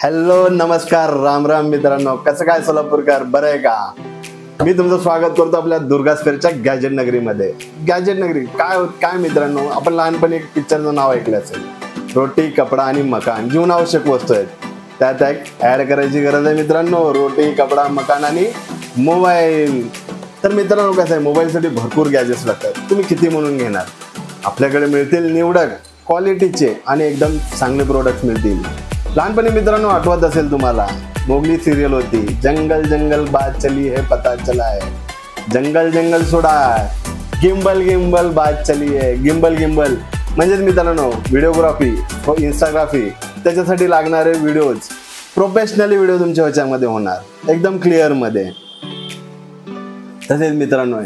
Hello नमस्कार राम राम मित्रांनो, कसं काय सोलापूरकर, बरं आहे का? मी तुमचं स्वागत करतो आपल्या दुर्गास्पेरच्या गॅजेट नगरीमध्ये. गॅजेट नगरी काय मित्रांनो, आपण लहानपणी एक पिक्चरचं नाव ऐकलं असेल, रोटी कपडा आणि मकान. जीवनावश्यक वस्तू आहेत, त्यात एक ऍड करायची गरज आहे मित्रांनो. रोटी कपडा मकान आणि मोबाईल. तर मित्रांनो कसं आहे, मोबाईलसाठी भरपूर गॅजेट्स लागतात. तुम्ही किती म्हणून घेणार? आपल्याकडे मिळतील निवडक क्वालिटीचे आणि एकदम चांगले प्रोडक्ट मिळतील. लहानपणी मित्रांनो आठवत असेल तुम्हाला, मोगली सिरियल होती, जंगल जंगल बात चली है पता चला है, जंगल जंगल सोडा, गिम्बल गिम्बल बात चली है. गिम्बल म्हणजेच मित्रांनो व्हिडिओग्राफी, इन्स्टाग्राफी, त्याच्यासाठी लागणारे व्हिडिओज, प्रोफेशनली व्हिडिओ तुमच्या ह्याच्यामध्ये होणार एकदम क्लिअर मध्ये. तसेच मित्रांनो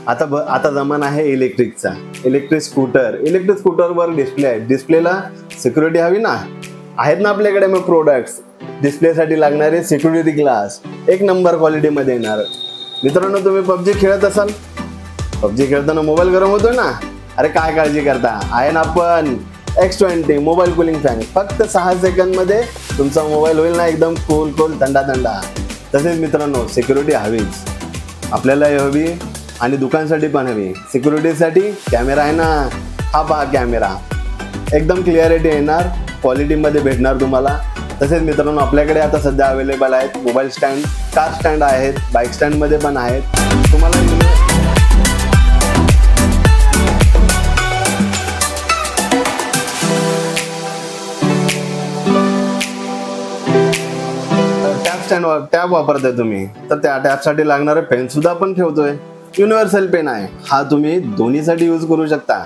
आता जमाना आहे इलेक्ट्रिकचा. इलेक्ट्रिक स्कूटरवर डिस्प्ले आहे. डिस्प्लेला सिक्युरिटी हवी ना, आहेत ना आपल्याकडे मग प्रोडक्ट्स. डिस्प्लेसाठी लागणारे सिक्युरिटी ग्लास एक नंबर क्वालिटीमध्ये येणार. मित्रांनो तुम्ही पबजी खेळत असाल, पबजी खेळताना मोबाईल गरम होतोय ना, अरे काय काळजी करता, आहे ना आपण X20 मोबाईल कूलिंग फॅन. फक्त 6 सेकंदमध्ये तुमचा मोबाईल होईल ना एकदम कूल थंडा. तसेच मित्रांनो सिक्युरिटी हवीच, आपल्याला हवी आणि दुकानसाठी पण हवी. सिक्युरिटीसाठी कॅमेरा आहे ना, हा पहा कॅमेरा एकदम क्लिअरिटी येणार, क्वालिटीमध्ये भेटणार तुम्हाला. तसेच मित्रांनो आपल्याकडे आता सध्या अवेलेबल आहेत मोबाईल स्टँड, कार स्टँड आहेत, बाईक स्टँडमध्ये पण आहेत. तुम्हाला टॅब वापरताय तुम्ही, तर त्या टॅबसाठी लागणारे पेन सुद्धा आपण ठेवतोय. युनिव्हर्सल पेन आहे हा, तुम्ही दोन्हीसाठी यूज करू शकता.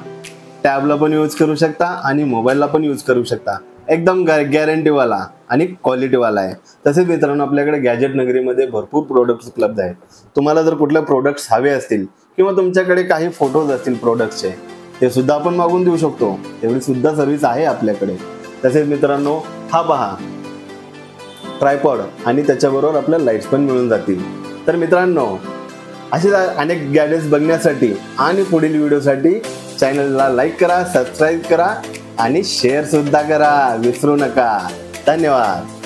टॅबला पण यूज करू शकता आणि मोबाईलला पण यूज करू शकता. एकदम गॅरंटीवाला आणि क्वालिटीवाला आहे. तसेच मित्रांनो आपल्याकडे गॅजेट नगरीमध्ये भरपूर प्रोडक्ट्स उपलब्ध आहेत. तुम्हाला जर कुठले प्रोडक्ट्स हवे असतील किंवा तुमच्याकडे काही फोटोज असतील प्रोडक्टचे, ते सुद्धा आपण मागून देऊ शकतो. एवढी सुद्धा सर्व्हिस आहे आपल्याकडे. तसेच मित्रांनो हा पहा ट्रायपॉड आणि त्याच्याबरोबर आपल्याला लाईट्स पण मिळून जातील. तर मित्रांनो असेच अनेक गॅजेट्स बघण्यासाठी आणि पुढील व्हिडिओसाठी चॅनलला लाईक करा, सबस्क्राईब करा आणि शेअर सुद्धा करा, विसरू नका. धन्यवाद.